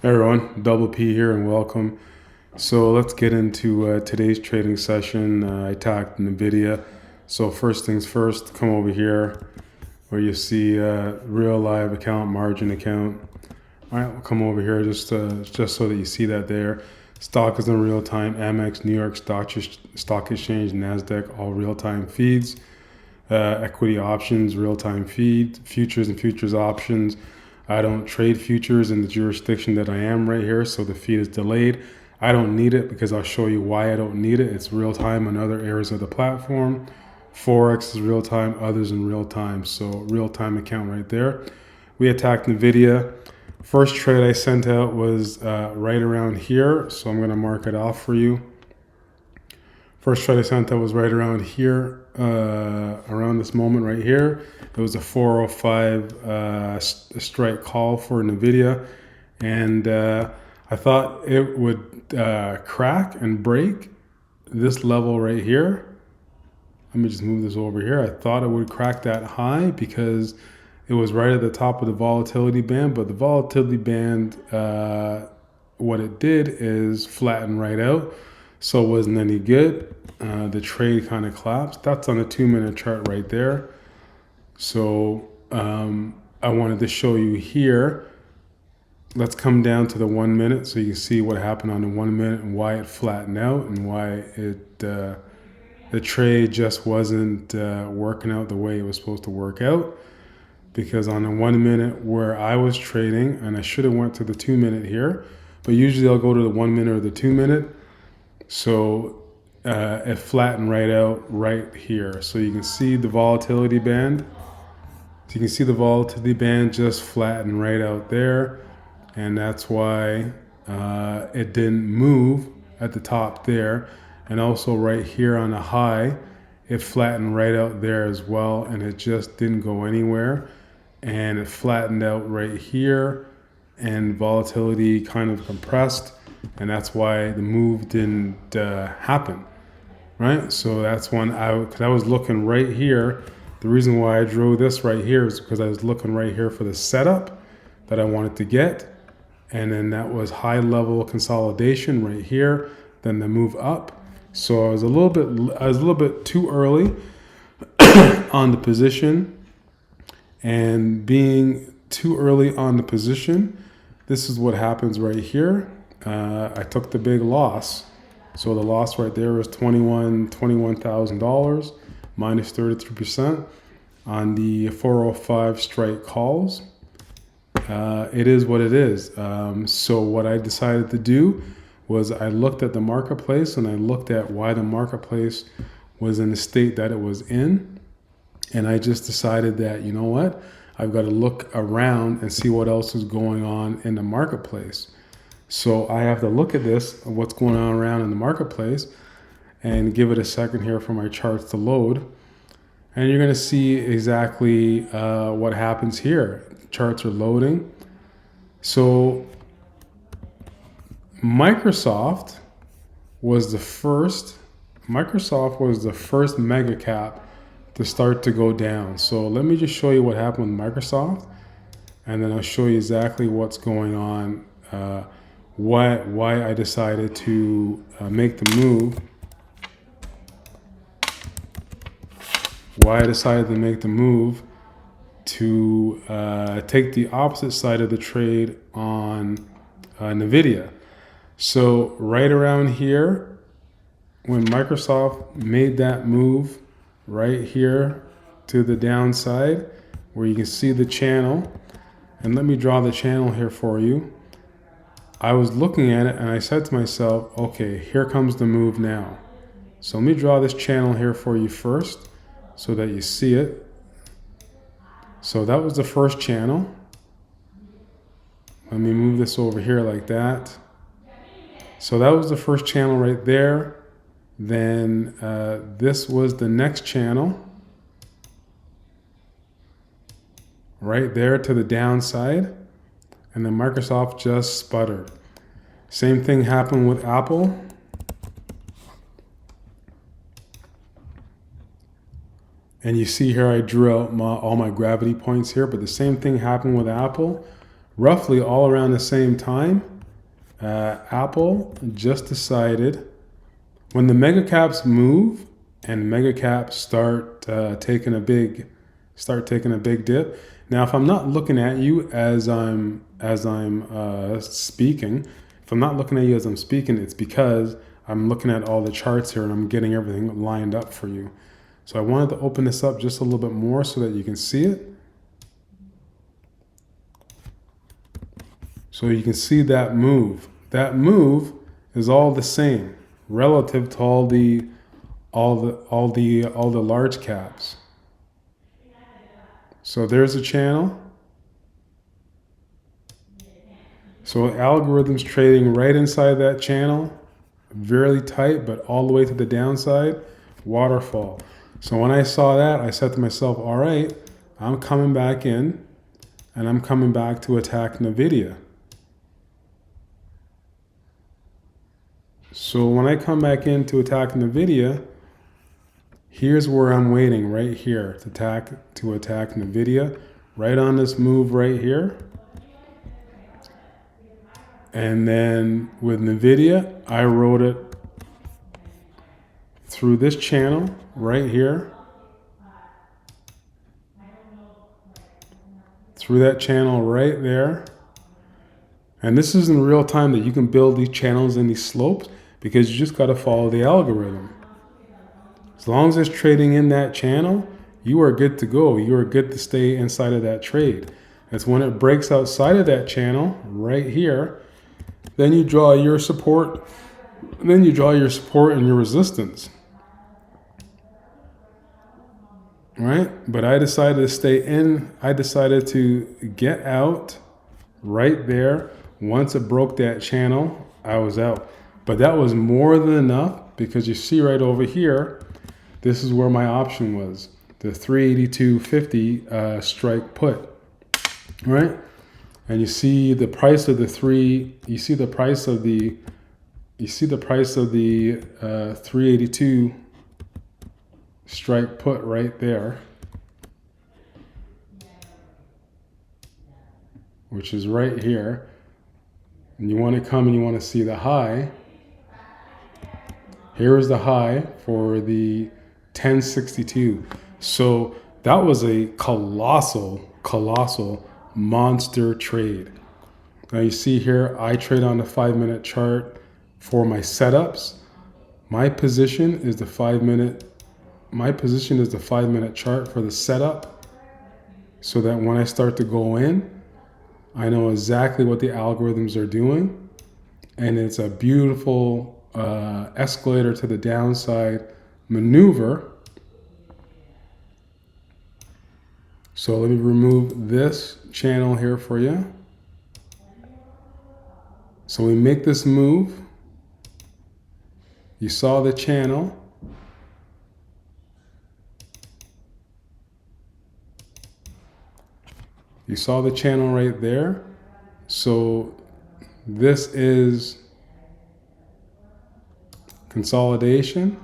Hey everyone, Double P here and welcome. So let's get into today's trading session. I tagged NVIDIA. So first things first, come over here where you see real live account, margin account. All right, we'll come over here just so that you see that there. Stock is in real time, Amex, New York Stock Exchange, NASDAQ, all real time feeds. Equity options, real time feed, futures and futures options. I don't trade futures in the jurisdiction that I am right here, so the feed is delayed. I don't need it because I'll show you why I don't need it. It's real time on other areas of the platform. Forex is real time, others in real time. So real time account right there. We attacked NVIDIA. First trade I sent out was right around here, so I'm going to mark it off for you. First trade I sent out was right around here, around this moment right here. It was a 405 strike call for NVIDIA, and I thought it would crack and break this level right here. Let me just move this over here. I thought it would crack that high because it was right at the top of the volatility band, but the volatility band, what it did is flatten right out. So it wasn't any good. The trade kind of collapsed. That's on a 2-minute chart right there. So I wanted to show you here. Let's come down to the 1 minute so you can see what happened on the 1 minute and why it flattened out and why the trade just wasn't working out the way it was supposed to work out. Because on the 1 minute where I was trading, and I should have went to the 2 minute here, but usually I'll go to the 1 minute or the 2 minute. So it flattened right out right here. So you can see the volatility band. So you can see the volatility band just flattened right out there. And that's why it didn't move at the top there. And also right here on the high, it flattened right out there as well. And it just didn't go anywhere. And it flattened out right here. And volatility kind of compressed. And that's why the move didn't happen, right? So that's when because I was looking right here. The reason why I drew this right here is because I was looking right here for the setup that I wanted to get. And then that was high level consolidation right here, then the move up. So I was a little bit too early on the position, and being too early on the position, this is what happens right here. I took the big loss. So the loss right there was $21,000 minus 33% on the 405 strike calls. It is what it is. So what I decided to do was I looked at the marketplace and I looked at why the marketplace was in the state that it was in. And I just decided that, you know what, I've got to look around and see what else is going on in the marketplace. So I have to look at this, what's going on around in the marketplace, and give it a second here for my charts to load. And you're going to see exactly what happens here. Charts are loading. So Microsoft was the first mega cap to start to go down. So let me just show you what happened with Microsoft, and then I'll show you exactly what's going on, why I decided to make the move. Why I decided to make the move to take the opposite side of the trade on NVIDIA. So right around here, when Microsoft made that move right here to the downside, where you can see the channel, and let me draw the channel here for you. I was looking at it and I said to myself, okay, here comes the move now. So let me draw this channel here for you first so that you see it. So that was the first channel. Let me move this over here like that. So that was the first channel right there. Then this was the next channel. Right there to the downside. And then Microsoft just sputtered. Same thing happened with Apple. And you see here I drew out all my gravity points here, but the same thing happened with Apple, roughly all around the same time. Apple just decided when the mega caps move and mega caps start taking a big dip. Now, if I'm not looking at you as I'm speaking, if I'm not looking at you as I'm speaking, it's because I'm looking at all the charts here and I'm getting everything lined up for you. So I wanted to open this up just a little bit more so that you can see it. So you can see that move. That move is all the same relative to all the large caps. So there's a channel. So algorithms trading right inside that channel, very tight, but all the way to the downside, waterfall. So when I saw that, I said to myself, all right, I'm coming back in and I'm coming back to attack NVIDIA. So when I come back in to attack NVIDIA, here's where I'm waiting right here to attack NVIDIA, right on this move right here. And then with NVIDIA, I wrote it through this channel right here, through that channel right there. And this is in real time that you can build these channels and these slopes because you just got to follow the algorithm. As long as it's trading in that channel, you are good to go. You are good to stay inside of that trade. It's when it breaks outside of that channel right here, then you draw your support. Then you draw your support and your resistance. Right? But I decided to stay in. I decided to get out right there. Once it broke that channel, I was out. But that was more than enough because you see right over here, this is where my option was. The 382.50 strike put. Right? And you see the price of the 382 strike put right there, which is right here. And you want to come and you want to see the high. Here is the high for the 1062. So that was a colossal monster trade. Now you see here, I trade on the 5-minute chart for my setups. My position is the 5-minute chart for the setup, so that when I start to go in, I know exactly what the algorithms are doing, and it's a beautiful escalator to the downside maneuver. So let me remove this channel here for you. So we make this move. You saw the channel. You saw the channel right there. So this is consolidation.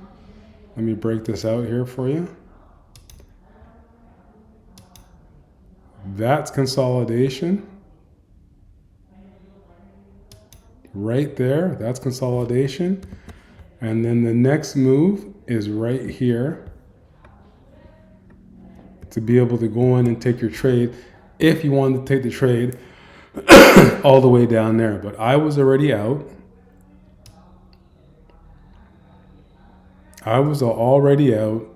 Let me break this out here for you. That's consolidation. Right there, that's consolidation. And then the next move is right here to be able to go in and take your trade if you wanted to take the trade all the way down there. But I was already out. I was already out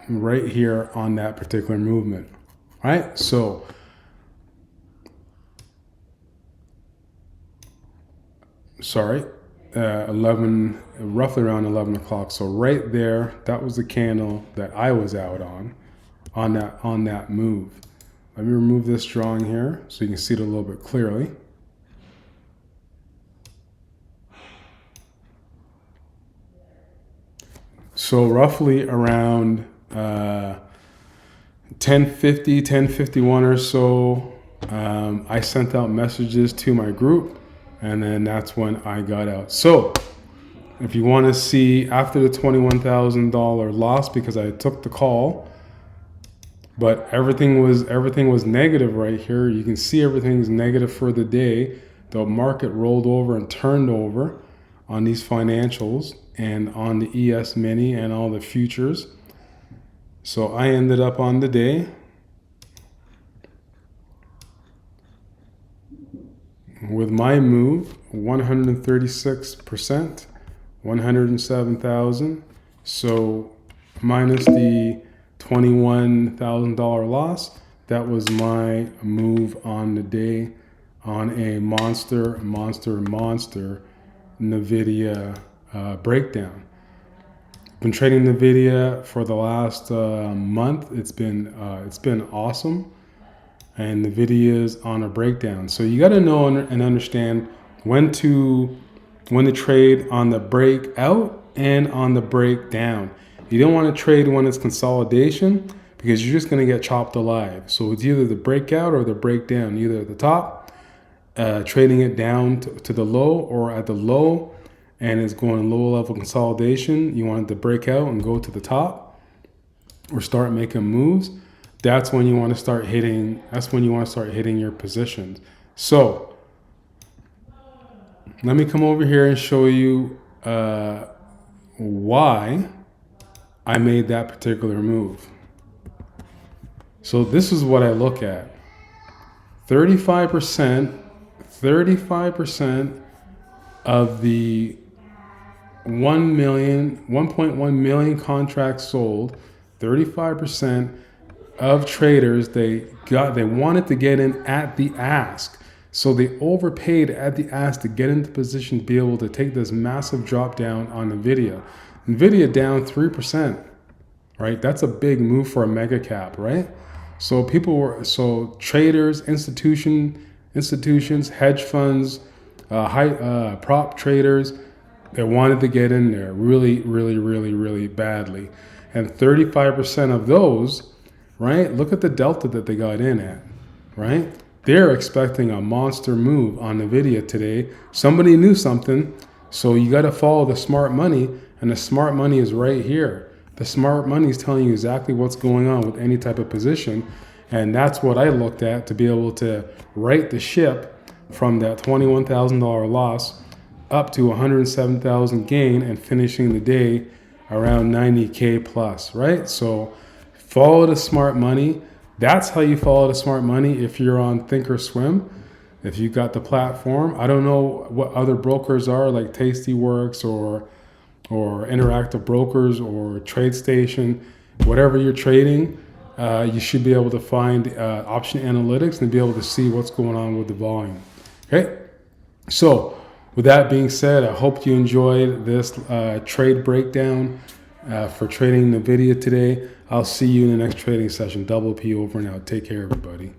right here on that particular movement. All right, so roughly around 11 o'clock. So right there, that was the candle that I was out on that move. Let me remove this drawing here so you can see it a little bit clearly. So roughly around 10:50, 10:51 or so, I sent out messages to my group, and then that's when I got out. So if you want to see after the $21,000 loss, because I took the call, but everything was negative right here. You can see everything's negative for the day. the market rolled over and turned over on these financials and on the ES mini and all the futures. So I ended up on the day with my move 136%, 107,000. So minus the $21,000 loss, that was my move on the day on a monster NVIDIA breakdown. Been trading NVIDIA for the last month. It's been awesome, and NVIDIA is on a breakdown. So you got to know and understand when to trade on the breakout and on the breakdown. You don't want to trade when it's consolidation, because you're just going to get chopped alive. So it's either the breakout or the breakdown, either at the top, trading it down to the low, or at the low and it's going low level consolidation. You want it to break out and go to the top or start making moves. That's when you want to start hitting. That's when you want to start hitting your positions. So let me come over here and show you why I made that particular move. So this is what I look at. 35% of the 1.1 million contracts sold, 35% of traders, they wanted to get in at the ask. So they overpaid at the ask to get into position to be able to take this massive drop down on NVIDIA. NVIDIA down 3%, right? That's a big move for a mega cap, right? So traders, institutions, hedge funds, prop traders, they wanted to get in there really badly. And 35% of those, right? Look at the delta that they got in at, right? They're expecting a monster move on NVIDIA today. Somebody knew something, so you got to follow the smart money, and the smart money is right here. The smart money is telling you exactly what's going on with any type of position, and that's what I looked at to be able to right the ship from that $21,000 loss up to 107,000 gain and finishing the day around 90K plus, right? So follow the smart money. That's how you follow the smart money if you're on Thinkorswim. If you got the platform, I don't know what other brokers are, like Tastyworks or Interactive Brokers or TradeStation. Whatever you're trading, you should be able to find option analytics and be able to see what's going on with the volume. Okay, so with that being said, I hope you enjoyed this trade breakdown for trading NVIDIA today. I'll see you in the next trading session. Double P over and out. Take care, everybody.